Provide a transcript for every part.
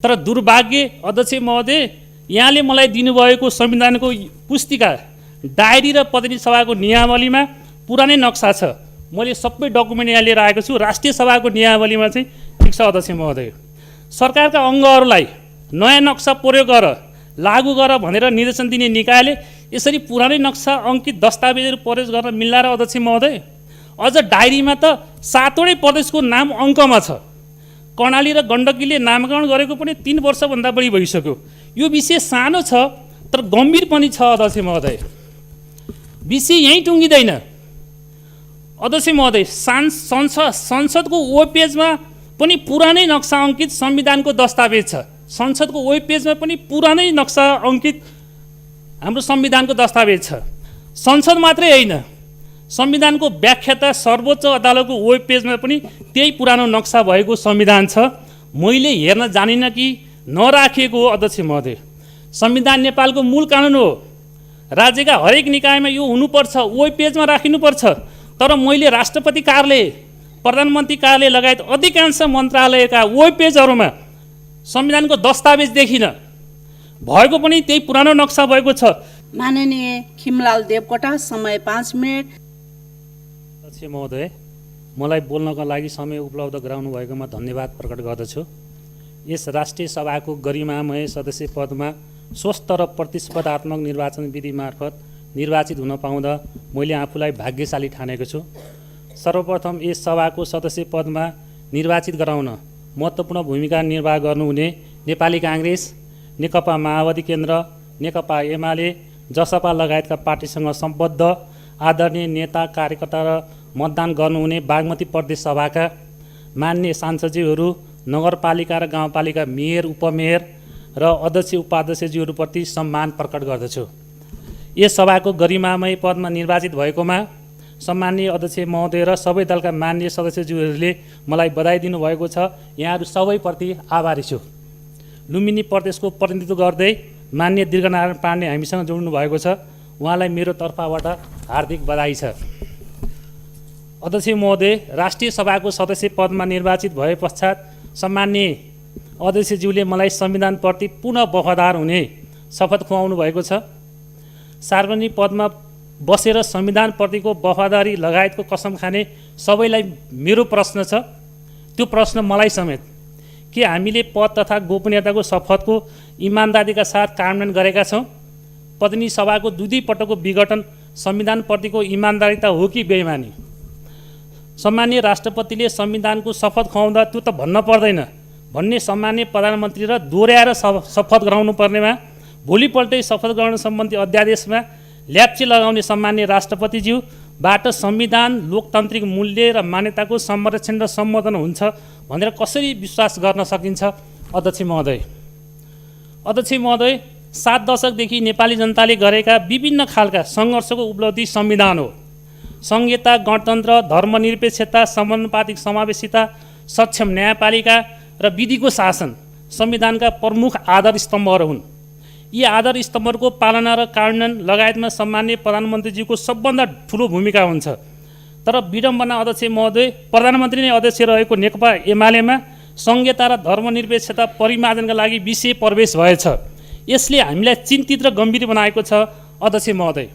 तर दुर्भाग्य अध्यक्ष महोदय, यहाँले मलाई दिनुभएको संविधानको पुस्तिका, डायरी र प्रतिनिधि सभाको नियमावलीमा पुरानै नक्सा छ। मैले सबै डकुमेन्ट यहाँ लिएर आएको छु। राष्ट्रिय सभाको नियमावलीमा चाहिँ ठिक छ अध्यक्ष महोदय, सरकारका अङ्गहरूलाई नयाँ नक्सा प्रयोग गर, लागू गर भनेर निर्देशन दिने निकायले यसरी पुरानै नक्सा अङ्कित दस्तावेजहरू प्रयोग गर्न मिल्ला र अध्यक्ष महोदय? अझ डायरीमा त 7वटै प्रदेशको नाम अङ्कमा छ। कर्णाली र गण्डकीले नामकरण गरेको पनि 3 वर्षभन्दा बढी भइसक्यो। यो विषय सानो छ तर गम्भीर पनि छ अध्यक्ष महोदय। विषय यहीँ टुङ्गिँदैन अध्यक्ष महोदय। संसदको वेब पेजमा पनि पुरानै नक्सा अङ्कित संविधानको दस्तावेज छ। संसदको वेब पेजमा पनि पुरानै नक्सा अङ्कित हाम्रो संविधानको दस्तावेज छ। संसद मात्रै होइन, संविधानको व्याख्याता सर्वोच्च अदालतको वेब पेजमा पनि त्यही पुरानो नक्सा भएको संविधान छ। मैले हेर्न जानिनँ कि नराखिएको हो अध्यक्ष महोदय। संविधान नेपालको मूल कानुन हो। राज्यका हरेक निकायमा यो हुनुपर्छ, वेब पेजमा राखिनुपर्छ। तर मैले राष्ट्रपति कार्यालय, प्रधानमन्त्री कार्यालय लगायत अधिकांश मन्त्रालयका वेब पेजहरूमा संविधानको दस्तावेज देखिनँ। भएको पनि त्यही पुरानो नक्सा भएको छ। माननीय खिमलाल देवकोटा, समय 5 मिनट। अध्यक्ष महोदय, मलाई बोल्नका लागि समय उपलब्ध गराउनु भएकोमा धन्यवाद प्रकट गर्दछु। यस राष्ट्रिय सभाको गरिमामय सदस्य पदमा स्वस्थ र प्रतिस्पर्धात्मक निर्वाचन विधि मार्फत निर्वाचित हुन पाउँदा मैले आफूलाई भाग्यशाली ठानेको छु। सर्वप्रथम यस सभाको सदस्य पदमा निर्वाचित गराउन महत्त्वपूर्ण भूमिका निर्वाह गर्नुहुने नेपाली काङ्ग्रेस, नेकपा माओवादी केन्द्र, नेकपा एमाले, जसपा लगायतका पार्टीसँग सम्बद्ध आदरणीय नेता, कार्यकर्ता र मतदान गर्नुहुने बागमती प्रदेश सभाका मान्य सांसदज्यूहरू, नगरपालिका र गाउँपालिका मेयर, उपमेयर र अध्यक्ष उपाध्यक्षज्यूहरूप्रति सम्मान प्रकट गर्दछु। यस सभाको गरिमामय पदमा निर्वाचित भएकोमा सम्माननीय अध्यक्ष महोदय र सबै दलका मान्य सदस्यज्यूहरूले मलाई बधाई दिनुभएको छ। यहाँहरू सबैप्रति आभारी छु। लुम्बिनी प्रदेशको प्रतिनिधित्व गर्दै मान्य दीर्घनारायण पाण्डे हामीसँग जोड्नु भएको छ। उहाँलाई मेरो तर्फबाट हार्दिक बधाई छ। अध्यक्ष महोदय, राष्ट्रिय सभाको सदस्य पदमा निर्वाचित भए पश्चात सम्माननीय अध्यक्षज्यूले मलाई संविधानप्रति पुनः वफादार हुने शपथ खुवाउनु भएको छ। सार्वजनिक पदमा बसेर संविधानप्रतिको वफादारी लगायतको कसम खाने सबैलाई मेरो प्रश्न छ। त्यो प्रश्न मलाई समेत, के हामीले पद तथा गोपनीयताको शपथको इमान्दारीका साथ कार्यान्वयन गरेका छौँ? प्रतिनिधि सभाको दुई पटकको विघटन संविधानप्रतिको इमान्दारिता हो कि बेइमानी? सम्माननीय राष्ट्रपतिले संविधानको शपथ खुवाउँदा त्यो त भन्न पर्दैन भन्ने सम्माननीय प्रधानमन्त्री र दोहोऱ्याएर शपथ गराउनु पर्नेमा भोलिपल्टै शपथ ग्रहण सम्बन्धी अध्यादेशमा ल्याप्चे लगाउने सम्माननीय राष्ट्रपतिज्यूबाट संविधान, लोकतान्त्रिक मूल्य र मान्यताको संरक्षण र सम्वर्धन हुन्छ भनेर कसरी विश्वास गर्न सकिन्छ अध्यक्ष महोदय? अध्यक्ष महोदय, 7 दशकदेखि नेपाली जनताले गरेका विभिन्न खालका सङ्घर्षको उपलब्धि संविधान हो। संहिता, गणतन्त्र, धर्मनिरपेक्षता, समानुपातिक समावेशिता, सक्षम न्यायपालिका र विधिको शासन संविधानका प्रमुख आधार स्तम्भहरू हुन्। यी आधार स्तम्भहरूको पालना र कार्यान्वयन लगायतमा सम्माननीय प्रधानमन्त्रीजीको सबभन्दा ठुलो भूमिका हुन्छ। तर विडम्बना अध्यक्ष महोदय, प्रधानमन्त्री नै अध्यक्ष रहेको नेकपा एमालेमा संहिता र धर्मनिरपेक्षता परिमार्जनका लागि विषय प्रवेश भएछ। यसले हामीलाई चिन्तित र गम्भीर बनाएको छ अध्यक्ष महोदय।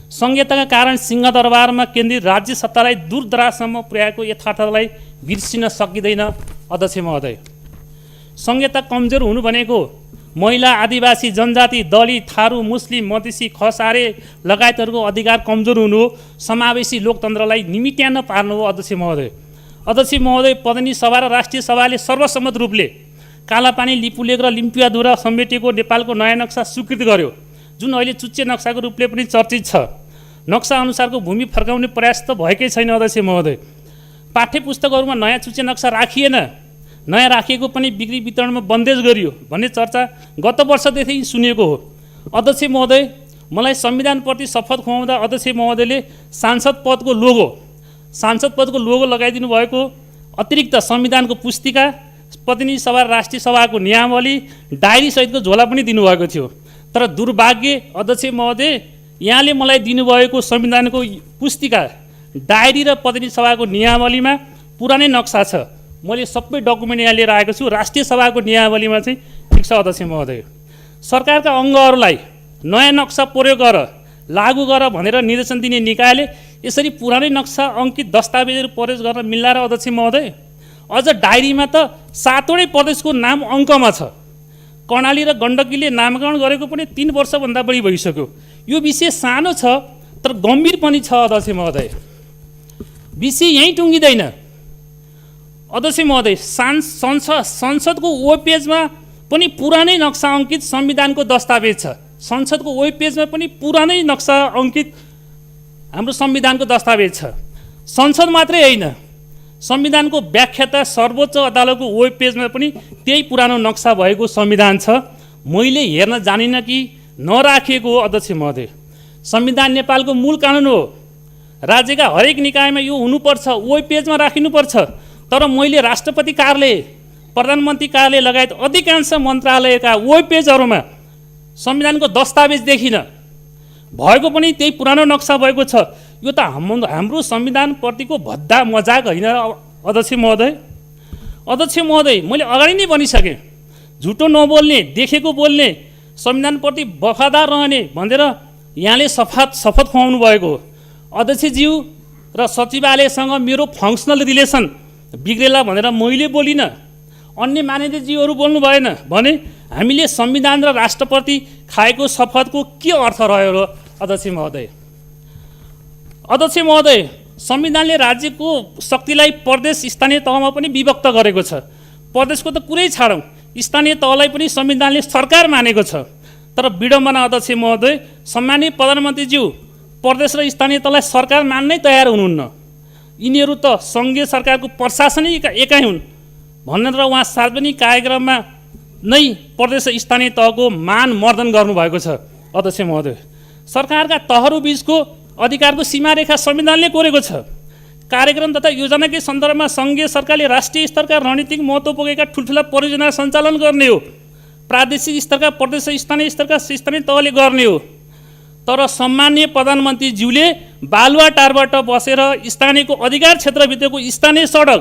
संहिताका कारण सिंहदरबारमा केन्द्रीय राज्य सत्तालाई दूरदराजसम्म पुर्याएको यथार्थलाई बिर्सिन सकिँदैन अध्यक्ष महोदय। संहिता कमजोर हुनु भनेको महिला, आदिवासी, जनजाति, दलित, थारू, मुस्लिम, मधेसी, खसारे लगायतहरूको अधिकार कमजोर हुनु हो। समावेशी लोकतन्त्रलाई निमित्यान्न पार्नु हो अध्यक्ष महोदय। अध्यक्ष महोदय, प्रतिनिधि सभा र राष्ट्रिय सभाले सर्वसम्मत रूपले कालापानी, लिपुलेक र लिम्पियाद्वारा समेटिएको नेपालको नयाँ नक्सा स्वीकृत गर्यो, जुन अहिले चुच्चे नक्साको रूपले पनि चर्चित छ। नक्सा अनुसारको भूमि फर्काउने प्रयास त भएकै छैन अध्यक्ष महोदय। पाठ्य पुस्तकहरूमा नयाँ चुच्चे नक्सा राखिएन, नयाँ राखिएको पनि बिक्री वितरणमा बन्देज गरियो भन्ने चर्चा गत वर्षदेखि सुनिएको हो। अध्यक्ष महोदय, मलाई संविधानप्रति शपथ खुवाउँदा अध्यक्ष महोदयले सांसद पदको लोगो लगाइदिनु भएको अतिरिक्त संविधानको पुस्तिका, प्रतिनिधि सभा र राष्ट्रिय सभाको नियमावली, डायरी सहितको झोला पनि दिनुभएको थियो। तर दुर्भाग्य अध्यक्ष महोदय, यहाँले मलाई दिनुभएको संविधानको पुस्तिका, डायरी र प्रतिनिधि सभाको नियमावलीमा पुरानै नक्सा छ। मैले सबै डकुमेन्ट यहाँ लिएर आएको छु। राष्ट्रिय सभाको नियमावलीमा चाहिँ ठिक छ अध्यक्ष महोदय, सरकारका अङ्गहरूलाई नयाँ नक्सा प्रयोग गर लागू गर भनेर निर्देशन दिने निकायले यसरी पुरानै नक्सा अङ्कित दस्तावेजहरू प्रयोग गर्न मिल्ला र अध्यक्ष महोदय? अझ डायरीमा त 7वटै प्रदेशको नाम अङ्कमा छ। कर्णाली र गण्डकीले नामकरण गरेको पनि 3 वर्षभन्दा बढी भइसक्यो। यो विषय सानो छ तर गम्भीर पनि छ अध्यक्ष महोदय। विषय यहीँ टुङ्गिँदैन अध्यक्ष महोदय। संसदको वेब पेजमा पनि पुरानै नक्सा अङ्कित संविधानको दस्तावेज छ। संसदको वेब पेजमा पनि पुरानै नक्सा अङ्कित हाम्रो संविधानको दस्तावेज छ। संसद मात्रै होइन, संविधानको व्याख्याता सर्वोच्च अदालतको वेब पेजमा पनि त्यही पुरानो नक्सा भएको संविधान छ। मैले हेर्न जानिनँ कि नराखिएको हो अध्यक्ष महोदय। संविधान नेपालको मूल कानुन हो। राज्यका हरेक निकायमा यो हुनुपर्छ, वेब पेजमा राखिनुपर्छ। तर मैले राष्ट्रपति कार्यालय, प्रधानमन्त्री कार्यालय लगायत अधिकांश मन्त्रालयका वेब पेजहरूमा संविधानको दस्तावेज देखिनँ। भएको पनि त्यही पुरानो नक्सा भएको छ। यो त हाम्रो संविधानप्रतिको भद्दा मजाक होइन अध्यक्ष महोदय? अध्यक्ष महोदय, मैले अगाडि नै भनिसकेँ, झुटो नबोल्ने, देखेको बोल्ने, संविधानप्रति वफादार रहने भनेर यहाँले शपथ खुवाउनु भएको हो। अध्यक्षज्यू र सचिवालयसँग मेरो फङ्सनल रिलेसन बिग्रेला भनेर मैले बोलिनँ, अन्य माननीयज्यूहरू बोल्नु भएन भने हामीले संविधान र राष्ट्रप्रति खाएको शपथको के अर्थ रह्यो र अध्यक्ष महोदय? अध्यक्ष महोदय, संविधानले राज्यको शक्तिलाई प्रदेश स्थानीय तहमा पनि विभक्त गरेको छ। प्रदेशको त कुरै छाडौँ, स्थानीय तहलाई पनि संविधानले सरकार मानेको छ। तर विडम्बना अध्यक्ष महोदय, सम्मानीय प्रधानमन्त्रीज्यू प्रदेश र स्थानीय तहलाई सरकार मान्नै तयार हुनुहुन्न। यिनीहरू त सङ्घीय सरकारको प्रशासनिक एकाइ हुन् भनेर उहाँ सार्वजनिक कार्यक्रममा नै प्रदेश र स्थानीय तहको मान मर्दन गर्नुभएको छ। अध्यक्ष महोदय, सरकारका तहहरू बीचको अधिकारको सीमारेखा संविधानले कोरेको छ। कार्यक्रम तथा योजनाकै सन्दर्भमा सङ्घीय सरकारले राष्ट्रिय स्तरका रणनीतिक महत्त्व पुगेका ठुल्ठुला परियोजना सञ्चालन गर्ने हो। प्रादेशिक स्तरका, प्रदेश र स्थानीय स्तरका स्थानीय तहले गर्ने हो। तर सम्मानीय प्रधानमन्त्रीज्यूले बालुवाटारबाट बसेर स्थानीयको अधिकार क्षेत्रभित्रको स्थानीय सडक,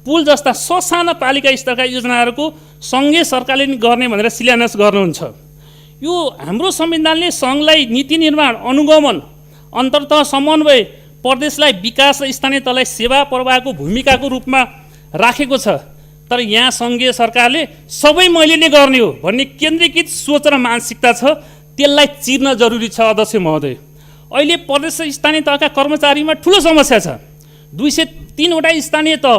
पुल जस्ता ससाना पालिका स्तरका योजनाहरूको सङ्घीय सरकारले नि गर्ने भनेर शिलान्यास गर्नुहुन्छ। यो हाम्रो संविधानले सङ्घलाई नीति निर्माण, अनुगमन, अन्तर्तह समन्वय, प्रदेशलाई विकास र स्थानीय तहलाई सेवा प्रवाहको भूमिकाको रूपमा राखेको छ। तर यहाँ सङ्घीय सरकारले सबै मैले नै गर्ने हो भन्ने केन्द्रीकृत सोच र मानसिकता छ। त्यसलाई चिर्न जरुरी छ अध्यक्ष महोदय। अहिले प्रदेश र स्थानीय तहका कर्मचारीमा ठुलो समस्या छ। 203वटा स्थानीय तह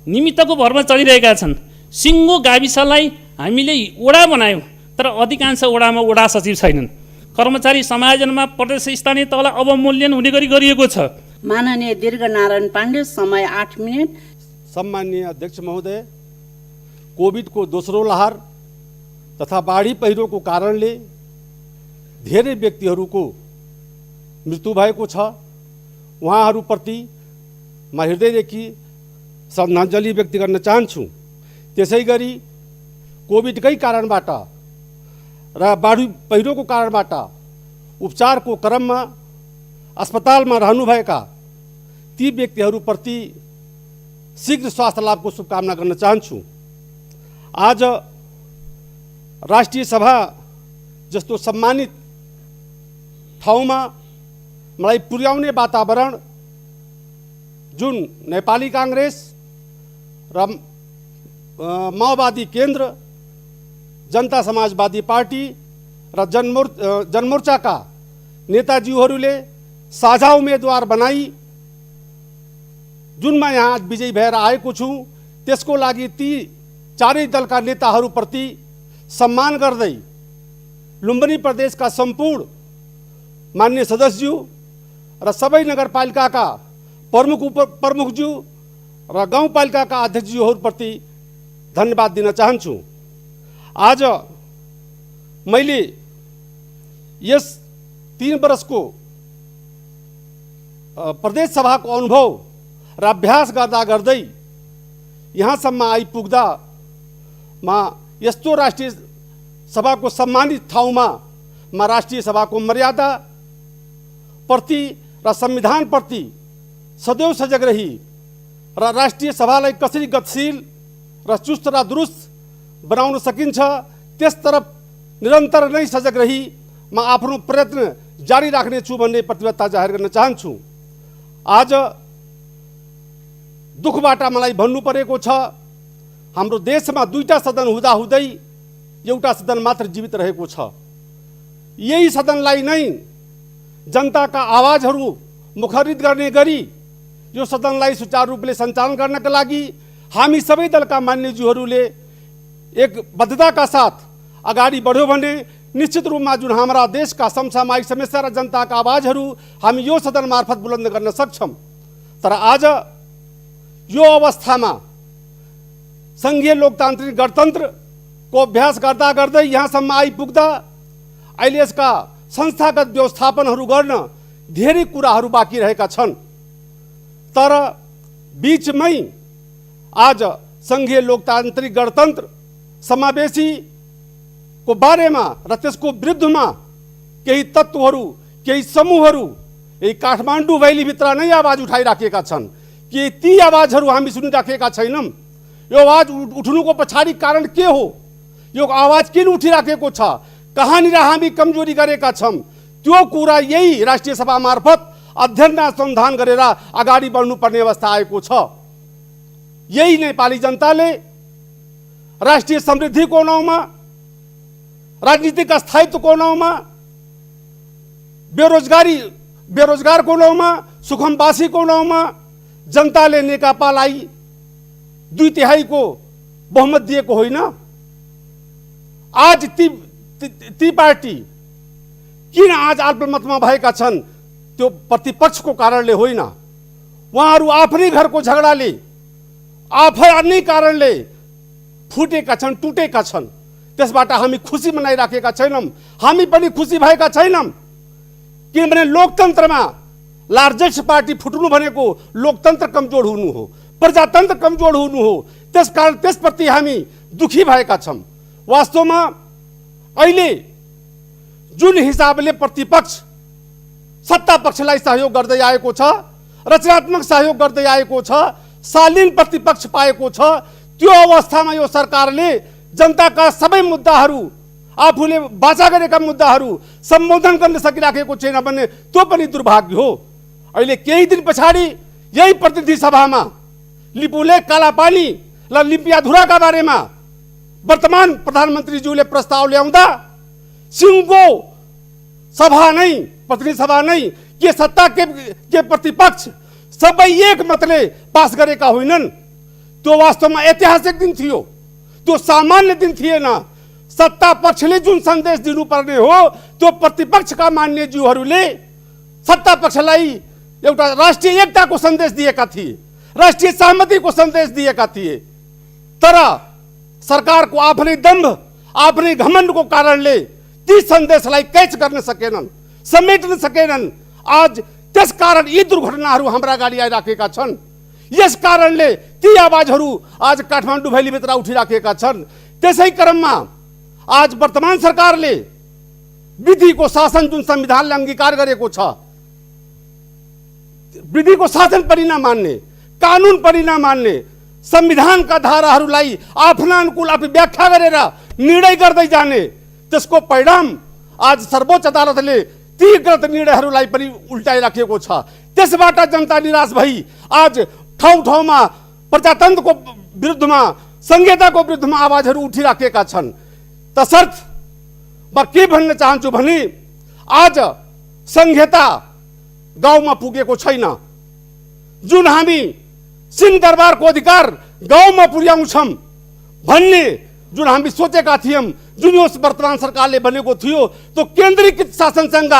निमित्तको भरमा चलिरहेका छन्। सिङ्गो गाविसलाई हामीले वडा बनायौँ, तर अधिकांश वडामा वडा सचिव छैनन्। कर्मचारी समायोजनमा प्रदेश स्थानीय तहलाई अवमूल्यन हुने गरी गरिएको छ। माननीय दीर्घनारायण पाण्डे, समय 8 मिनट। सम्माननीय अध्यक्ष महोदय, कोभिडको दोस्रो लहर तथा बाढी पहिरोको कारणले धेरै व्यक्तिहरूको मृत्यु भएको छ। उहाँहरूप्रति म हृदयदेखि श्रद्धाञ्जली व्यक्त गर्न चाहन्छु। त्यसै गरी कोभिडकै कारणबाट र बाढी पहिरोको कारणबाट उपचारको क्रममा अस्पतालमा रहनुभएका ती व्यक्तिहरूप्रति शीघ्र स्वास्थ्य लाभको शुभकामना गर्न चाहन्छु। आज राष्ट्रिय सभा जस्तो सम्मानित ठाउँमा मलाई पुर्याउने वातावरण जुन नेपाली काङ्ग्रेस र माओवादी केन्द्र, जनता समाजवादी पार्टी र जनमोर्चाका नेताजीहरूले साझा उम्मेदवार बनाई जुन म यहाँ आज विजयी भएर आएको छु, त्यसको लागि ती चारै दलका नेताहरूप्रति सम्मान गर्दै लुम्बिनी प्रदेशका सम्पूर्ण मान्य सदस्यज्यू र सबै नगरपालिकाका प्रमुखज्यू र गाउँपालिकाका अध्यक्षज्यूहरूप्रति धन्यवाद दिन चाहन्छु। आज मैले यस 3 वर्षको प्रदेश सभाको अनुभव र अभ्यास गर्दा गर्दै यहाँसम्म आइपुग्दा म यस्तो राष्ट्रिय सभाको सम्मानित ठाउँमा म राष्ट्रिय सभाको मर्यादा प्रति र संविधान प्रति सदैव सजग रही र राष्ट्रिय सभालाई कसरी गतिशील र चुस्त र दुरुस्त बनाउन सकिन्छ त्यसतर्फ निरन्तर नै सजग रही म आफ्नो प्रयत्न जारी राख्नेछु भन्ने प्रतिबद्धता जाहेर गर्न चाहन्छु। आज दुःखबाट मलाई भन्नु परेको छ, हाम्रो देशमा दुईटा सदन हुँदाहुँदै एउटा सदन मात्र जीवित रहेको छ। यही सदनलाई नै जनताका आवाजहरू मुखरित गर्ने गरी यो सदनलाई सुचारू रूपले सञ्चालन गर्नका लागि हामी सबै दलका मान्यज्यूहरूले एक बद्धताका साथ अगाडि बढ्यो भने निश्चित रूपमा जुन हाम्रा देशका समसामयिक समस्या र जनताका आवाजहरू हामी यो सदन मार्फत बुलन्द गर्न सक्छौँ। तर आज यो अवस्थामा सङ्घीय लोकतान्त्रिक गणतन्त्रको अभ्यास गर्दा गर्दै यहाँसम्म आइपुग्दा अहिले यसका संस्थागत व्यवस्थापनहरू गर्न धेरै कुराहरू बाँकी रहेका छन्। तर बीचमै आज सङ्घीय लोकतान्त्रिक गणतन्त्र समावेशीको बारेमा र त्यसको विरुद्धमा केही तत्त्वहरू केही समूहहरू यही काठमाडौँ भैलीभित्र नै आवाज उठाइराखेका छन् कि ती आवाजहरू हामी सुनिराखेका छैनौँ। यो आवाज उठ्नुको पछाडि कारण के हो, यो आवाज किन उठिराखेको छ, कहाँनिर हामी कमजोरी गरेका छौँ, त्यो कुरा यही राष्ट्रिय सभा मार्फत अध्ययन अनुसन्धान गरेर अगाडि बढ्नुपर्ने अवस्था आएको छ। यही नेपाली जनताले राष्ट्रिय समृद्धिको नाउँमा, राजनीतिक स्थायित्वको नाउँमा, बेरोजगारको नाउँमा, सुखमवासीको नाउँमा जनताले नेकपालाई 2/3 बहुमत दिएको होइन। आज ती पार्टी किन आज अल्पमतमा भएका छन् त्यो प्रतिपक्षको कारणले होइन, उहाँहरू आफ्नै घरको झगडाले आफ्नै कारणले फुटेका छन्, टुटेका छन्। त्यसबाट हामी खुसी मनाइराखेका छैनौँ, हामी पनि खुसी भएका छैनौँ। किनभने लोकतन्त्रमा लार्जेस्ट पार्टी फुट्नु भनेको लोकतन्त्र कमजोर हुनु हो, प्रजातन्त्र कमजोर हुनु हो। त्यसकारण त्यसप्रति हामी दुखी भएका छौँ। वास्तवमा अहिले जुन हिसाबले प्रतिपक्ष सत्ता पक्षलाई सहयोग गर्दै आएको छ, रचनात्मक सहयोग गर्दै आएको छ, शालीन प्रतिपक्ष पाएको छ, त्यो अवस्थामा यो सरकारले जनताका सबै मुद्दाहरू, आफूले बाचा गरेका मुद्दाहरू सम्बोधन गर्न सकिराखेको छैन भन्ने त्यो पनि दुर्भाग्य हो। अहिले केही दिन पछाडि यही प्रतिनिधि सभामा लिपुलेक, कालापानी र लिम्पियाधुराका बारेमा वर्तमान प्रधानमन्त्रीज्यूले प्रस्ताव ल्याउँदा सिंहको सभा नै, प्रतिनिधि सभा नै, के सत्ता के प्रतिपक्ष सबै एक मतले पास गरेका होइनन्। त्यो वास्तवमा ऐतिहासिक दिन थियो, त्यो सामान्य दिन थिएन। सत्ता पक्षले जुन सन्देश दिनुपर्ने हो त्यो प्रतिपक्षका मान्यज्यूहरूले सत्ता पक्षलाई एउटा राष्ट्रिय एकताको सन्देश दिएका थिए, राष्ट्रिय सहमतिको सन्देश दिएका थिए। तर सरकारको आफ्नै दम्भ, आफ्नै घमण्डको कारणले ती सन्देशलाई कैच गर्न सकेनन्, समेट्न सकेनन्। आज त्यसकारण यी दुर्घटनाहरू हाम्रा अगाडि आइराखेका छन्। यस कारणले ती आवाजहरू आज काठमाडौँ भैलीभित्र उठिराखेका छन्। त्यसै क्रममा आज वर्तमान सरकारले विधिको शासन जुन संविधानले अङ्गीकार गरेको छ, विधिको शासन पनि नमान्ने, कानुन पनि नमान्ने, संविधानका धाराहरूलाई आफ्ना अनुकूल आफै व्याख्या गरेर निर्णय गर्दै जाने, त्यसको परिणाम आज सर्वोच्च अदालतले ती गलत निर्णयहरूलाई पनि उल्टाइराखेको छ। त्यसबाट जनता निराश भई आज ठाउँ ठाउँमा प्रजातन्त्रको विरुद्धमा, संहिताको विरुद्धमा आवाजहरू उठिराखेका छन्। तसर्थ म के भन्न चाहन्छु भने आज संहिता गाउँमा पुगेको छैन। जुन हामी सिंहदरबारको अधिकार गाउँमा पुर्याउँछौँ भन्ने जुन हामी सोचेका थियौँ, जुन यो वर्तमान सरकारले भनेको थियो, त्यो केन्द्रीकृत शासनसँग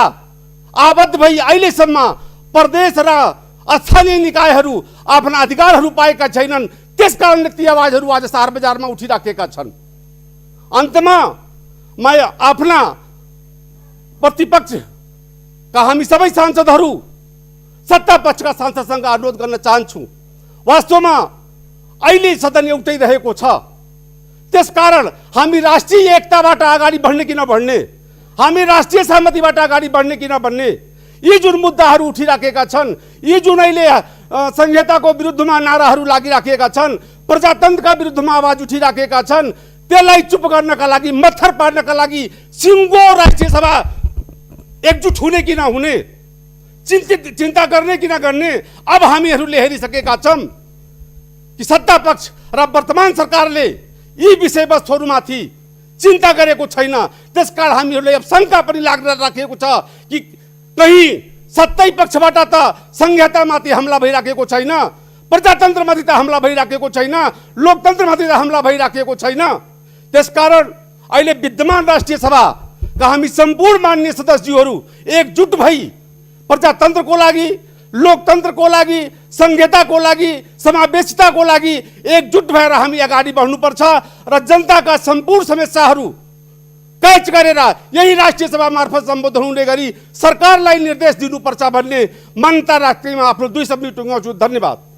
आबद्ध भई अहिलेसम्म प्रदेश र स्थानीय निकायहरू आफ्ना अधिकारहरू पाएका छैनन्। त्यसकारणले ती आवाजहरू आज शहर बजारमा उठिराखेका छन्। अन्तमा म आफ्ना प्रतिपक्षका हामी सबै सांसदहरू सत्ता पक्षका सांसदसँग अनुरोध गर्न चाहन्छु। वास्तवमा अहिले सदन एउटै रहेको छ, त्यसकारण हामी राष्ट्रिय एकताबाट अगाडि बढ्ने कि नबढ्ने, हामी राष्ट्रिय सहमतिबाट अगाडि बढ्ने कि नबढ्ने, यी जुन मुद्दाहरू उठिराखेका छन्, यी जुन अहिले संहिताको विरुद्धमा नाराहरू लागिराखेका छन्, प्रजातन्त्रका विरुद्धमा आवाज उठिराखेका छन् त्यसलाई चुप गर्नका लागि, मत्थर पार्नका लागि सिङ्गो राष्ट्रिय सभा एकजुट हुने कि नहुने, चिन्ता गर्ने कि नगर्ने अब हामीहरूले हेरिसकेका छौँ कि सत्ता पक्ष र वर्तमान सरकारले यी विषयवस्तुहरूमाथि चिन्ता गरेको छैन। त्यसकारण हामीहरूले अब शङ्का पनि लाग्न राखेको छ कि कहीँ सत्तै पक्षबाट त संहितामाथि हमला भइराखेको छैन, प्रजातन्त्रमाथि त हमला भइराखेको छैन, लोकतन्त्रमाथि त हमला भइराखेको छैन। त्यसकारण अहिले विद्यमान राष्ट्रिय सभाका हामी सम्पूर्ण मान्य सदस्यहरू एकजुट भई प्रजातन्त्रको लागि, लोकतन्त्रको लागि, संहिताको लागि, समावेशिताको लागि एकजुट भएर हामी अगाडि बढ्नुपर्छ र जनताका सम्पूर्ण समस्याहरू कैच गरेर यही राष्ट्रिय सभा मार्फत सम्बोधन हुने गरी सरकारलाई निर्देश दिनुपर्छ भन्ने मान्यता राख्दैमा आफ्नो 2 शब्द टुङ्गाउँछु। धन्यवाद।